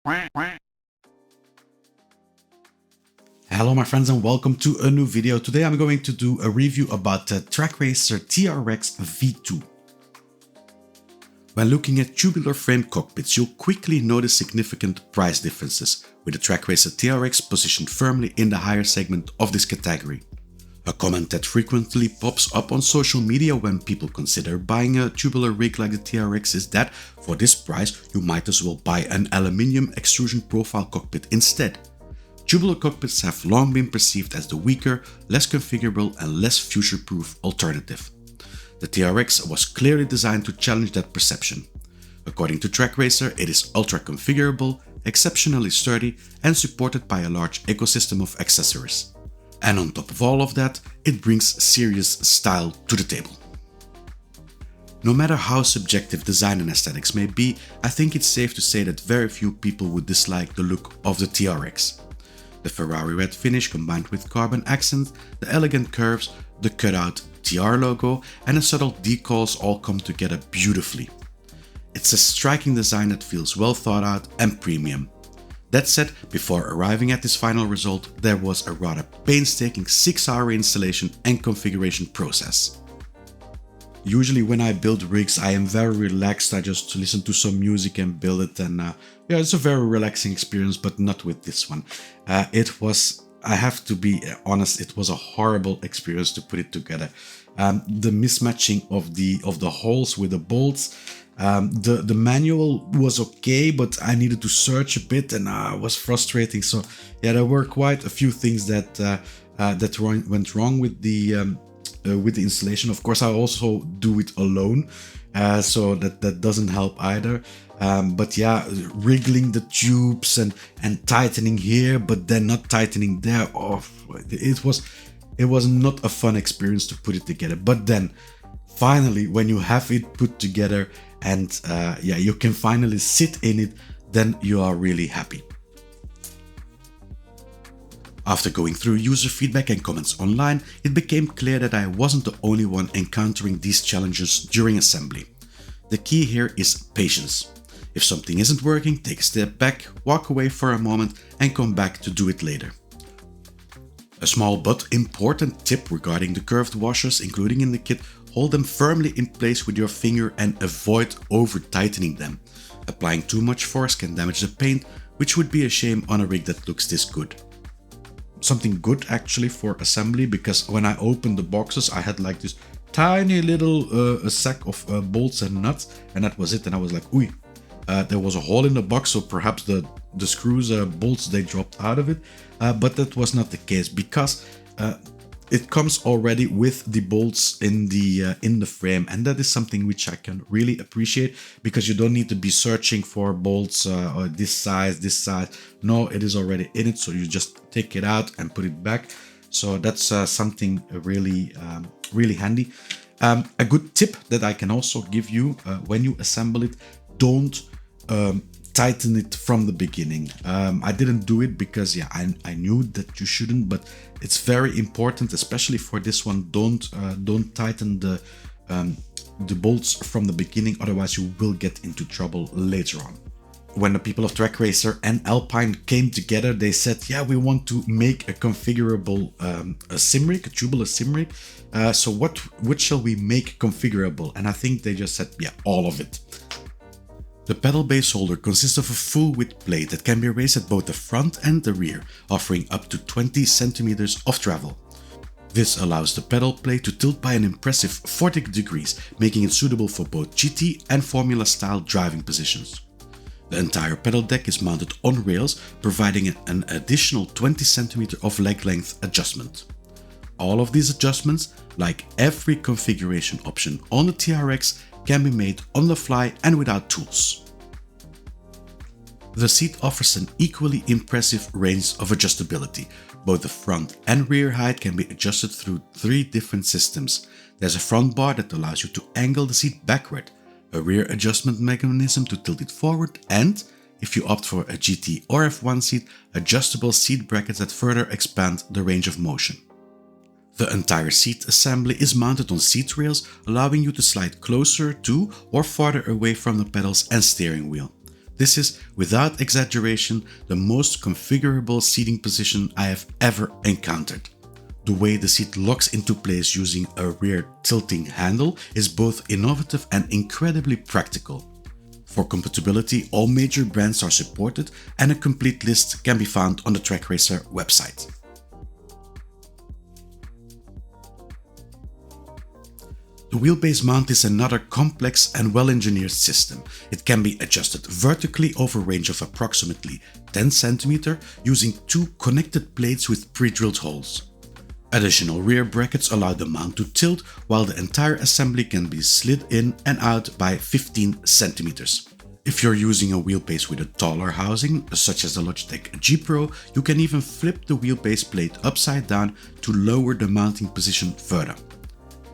Hello my friends and welcome to a new video. Today I'm going to do a review about the Trak Racer TRX V2. When looking at tubular frame cockpits, you'll quickly notice significant price differences, with the Trak Racer TRX positioned firmly in the higher segment of this category. A comment that frequently pops up on social media when people consider buying a tubular rig like the TRX is that for this price you might as well buy an aluminium extrusion profile cockpit instead. Tubular cockpits have long been perceived as the weaker, less configurable and less future-proof alternative. The TRX was clearly designed to challenge that perception. According to Trak Racer, it is ultra-configurable, exceptionally sturdy and supported by a large ecosystem of accessories. And on top of all of that, it brings serious style to the table. No matter how subjective design and aesthetics may be, I think it's safe to say that very few people would dislike the look of the TRX. The Ferrari red finish combined with carbon accents, the elegant curves, the cutout TR logo and the subtle decals all come together beautifully. It's a striking design that feels well thought out and premium. That said, before arriving at this final result, there was a rather painstaking 6-hour installation and configuration process. Usually when I build rigs, I am very relaxed. I just listen to some music and build it, and yeah, it's a very relaxing experience, but not with this one. I have to be honest, it was a horrible experience to put it together. The mismatching of the holes with the bolts, the manual was okay, but I needed to search a bit and it was frustrating. So yeah, there were quite a few things that went wrong with the installation. Of course, I also do it alone, so that doesn't help either. But yeah, wriggling the tubes and tightening here, but then not tightening there. Oh, it was not a fun experience to put it together. But then, finally, when you have it put together and yeah, you can finally sit in it, then you are really happy. After going through user feedback and comments online, it became clear that I wasn't the only one encountering these challenges during assembly. The key here is patience. If something isn't working, take a step back, walk away for a moment and come back to do it later. A small but important tip regarding the curved washers including in the kit: hold them firmly in place with your finger and avoid over-tightening them. Applying too much force can damage the paint, which would be a shame on a rig that looks this good. Something good actually for assembly, because when I opened the boxes I had like this tiny little sack of bolts and nuts, and that was it, and I was like, ooh, there was a hole in the box, so perhaps the screws, bolts, they dropped out of it, but that was not the case, because it comes already with the bolts in the frame, and that is something which I can really appreciate, because you don't need to be searching for bolts or this size. No, it is already in it, so you just take it out and put it back. So that's something really really handy. A good tip that I can also give you when you assemble it: don't tighten it from the beginning. I didn't do it because yeah, I knew that you shouldn't, but it's very important, especially for this one. Don't tighten the bolts from the beginning, otherwise you will get into trouble later on. When the people of Trak Racer and Alpine came together, they said, yeah, we want to make a configurable a sim rig, a tubular sim rig. So what shall we make configurable? And I think they just said, yeah, all of it. The pedal base holder consists of a full width plate that can be raised at both the front and the rear, offering up to 20 centimeters of travel. This allows the pedal plate to tilt by an impressive 40 degrees, making it suitable for both GT and Formula style driving positions. The entire pedal deck is mounted on rails, providing an additional 20 cm of leg length adjustment. All of these adjustments, like every configuration option on the TRX, can be made on the fly and without tools. The seat offers an equally impressive range of adjustability. Both the front and rear height can be adjusted through 3 different systems. There's a front bar that allows you to angle the seat backward, a rear adjustment mechanism to tilt it forward, and, if you opt for a GT or F1 seat, adjustable seat brackets that further expand the range of motion. The entire seat assembly is mounted on seat rails, allowing you to slide closer to or farther away from the pedals and steering wheel. This is, without exaggeration, the most configurable seating position I have ever encountered. The way the seat locks into place using a rear tilting handle is both innovative and incredibly practical. For compatibility, all major brands are supported and a complete list can be found on the Trak Racer website. The wheelbase mount is another complex and well-engineered system. It can be adjusted vertically over a range of approximately 10 cm using two connected plates with pre-drilled holes. Additional rear brackets allow the mount to tilt, while the entire assembly can be slid in and out by 15 cm. If you're using a wheelbase with a taller housing, such as the Logitech G Pro, you can even flip the wheelbase plate upside down to lower the mounting position further.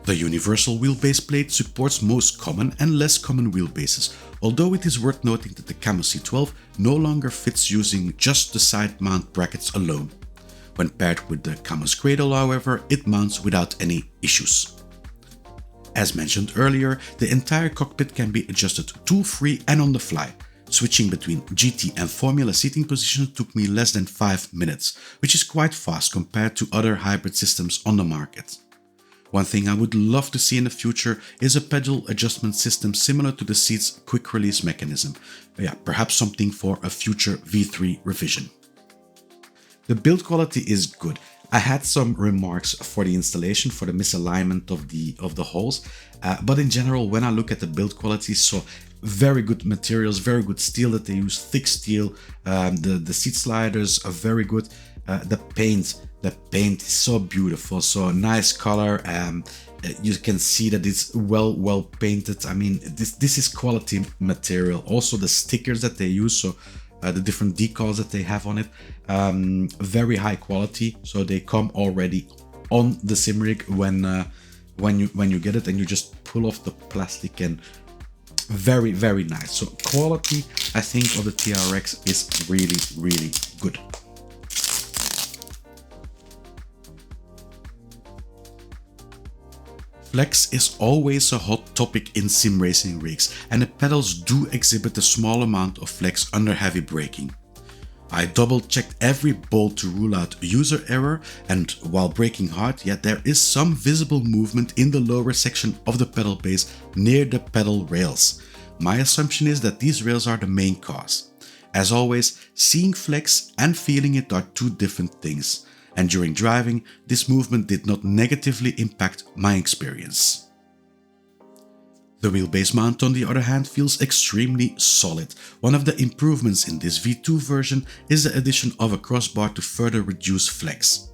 The universal wheelbase plate supports most common and less common wheelbases, although it is worth noting that the Camo C12 no longer fits using just the side mount brackets alone. When paired with the Camo's Cradle, however, it mounts without any issues. As mentioned earlier, the entire cockpit can be adjusted tool-free and on the fly. Switching between GT and Formula seating positions took me less than 5 minutes, which is quite fast compared to other hybrid systems on the market. One thing I would love to see in the future is a pedal adjustment system similar to the seat's quick release mechanism. Perhaps something for a future V3 revision. The build quality is good. I had some remarks for the installation, for the misalignment of the holes, but in general, when I look at the build quality, so very good materials, very good steel that they use, thick steel. The seat sliders are very good. The paint is so beautiful, so nice color. You can see that it's well painted. I mean, this is quality material. Also the stickers that they use, so the different decals that they have on it, very high quality. So they come already on the sim rig when you get it, and you just pull off the plastic, and very nice. So quality, I think, of the TRX is really good. Flex is always a hot topic in sim racing rigs, and the pedals do exhibit a small amount of flex under heavy braking. I double checked every bolt to rule out user error, and while braking hard, yet there is some visible movement in the lower section of the pedal base near the pedal rails. My assumption is that these rails are the main cause. As always, seeing flex and feeling it are two different things. And during driving, this movement did not negatively impact my experience. The wheelbase mount, on the other hand, feels extremely solid. One of the improvements in this V2 version is the addition of a crossbar to further reduce flex.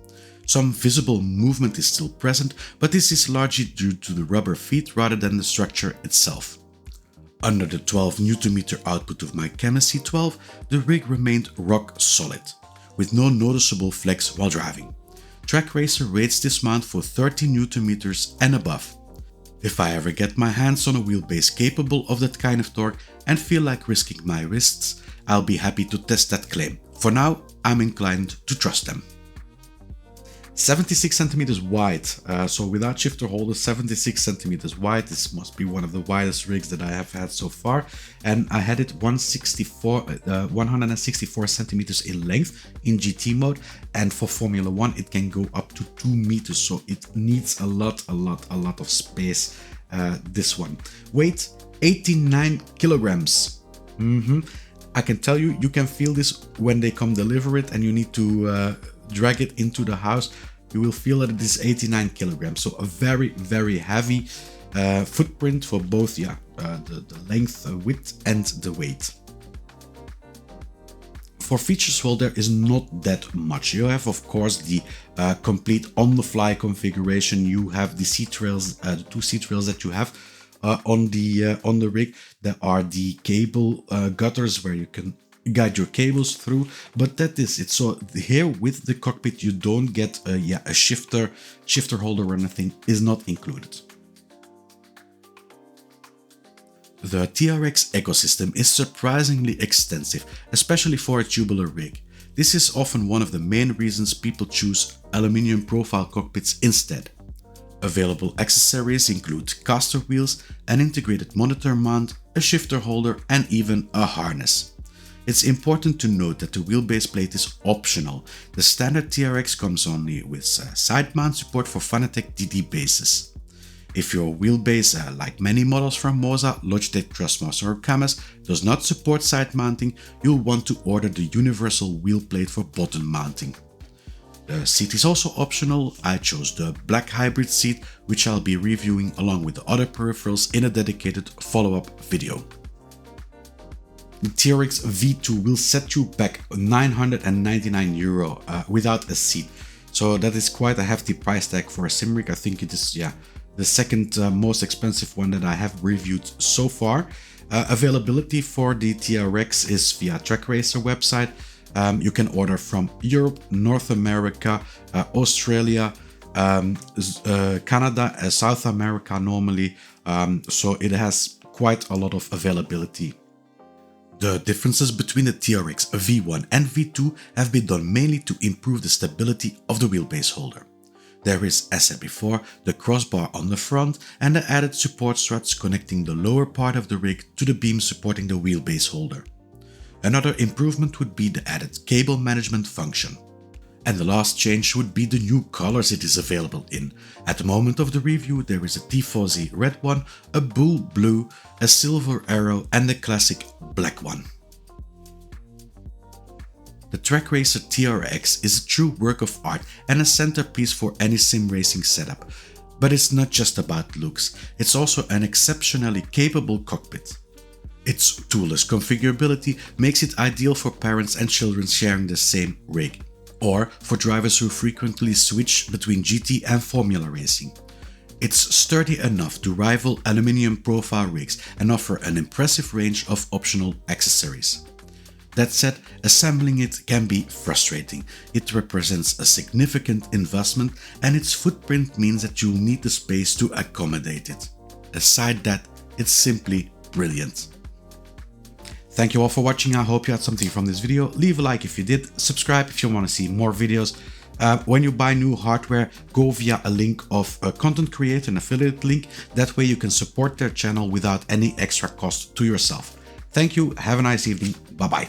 Some visible movement is still present, but this is largely due to the rubber feet rather than the structure itself. Under the 12 Nm output of my Camo C12, the rig remained rock solid, with no noticeable flex while driving. Trak Racer rates this mount for 30 Nm and above. If I ever get my hands on a wheelbase capable of that kind of torque and feel like risking my wrists, I'll be happy to test that claim. For now, I'm inclined to trust them. 76 cm wide, so without shifter holder, 76 cm wide. This must be one of the widest rigs that I have had so far, and I had it 164 cm in length in GT mode, and for Formula 1 it can go up to 2 meters, so it needs a lot of space. This one, weight 89 kilograms. I can tell you, you can feel this when they come deliver it and you need to drag it into the house. You will feel that it is 89 kilograms, so a very heavy footprint for both the length, width and the weight. For features, well, there is not that much. You have, of course, the complete on-the-fly configuration. You have the seat rails, the two seat rails that you have on the rig. There are the cable gutters where you can guide your cables through, but that is it. So here with the cockpit, you don't get a shifter holder or anything is not included. The TRX ecosystem is surprisingly extensive, especially for a tubular rig. This is often one of the main reasons people choose aluminium profile cockpits instead. Available accessories include caster wheels, an integrated monitor mount, a shifter holder and even a harness. It's important to note that the wheelbase plate is optional. The standard TRX comes only with side mount support for Fanatec DD bases. If your wheelbase, like many models from Moza, Logitech, Trustmaster or Kamaz, does not support side mounting, you'll want to order the universal wheel plate for bottom mounting. The seat is also optional. I chose the black hybrid seat, which I'll be reviewing along with the other peripherals in a dedicated follow-up video. The TRX V2 will set you back €999 without a seat. So that is quite a hefty price tag for a sim rig. I think it is, the second most expensive one that I have reviewed so far. Availability for the TRX is via Trak Racer website. You can order from Europe, North America, Australia, Canada, South America normally. So it has quite a lot of availability. The differences between the TRX V1 and V2 have been done mainly to improve the stability of the wheelbase holder. There is, as said before, the crossbar on the front and the added support struts connecting the lower part of the rig to the beam supporting the wheelbase holder. Another improvement would be the added cable management function. And the last change would be the new colors it is available in. At the moment of the review there is a Tifosi red one, a bull blue, a silver arrow and the classic black one. The Trak Racer TRX is a true work of art and a centerpiece for any sim racing setup. But it's not just about looks, it's also an exceptionally capable cockpit. Its toolless configurability makes it ideal for parents and children sharing the same rig, or for drivers who frequently switch between GT and Formula racing. It's sturdy enough to rival aluminium profile rigs and offer an impressive range of optional accessories. That said, assembling it can be frustrating. It represents a significant investment and its footprint means that you'll need the space to accommodate it. Aside that, it's simply brilliant. Thank you all for watching. I hope you had something from this video. Leave a like if you did, subscribe if you want to see more videos. When you buy new hardware, go via a link of a content creator, an affiliate link. That way you can support their channel without any extra cost to yourself. Thank you, have a nice evening, bye bye.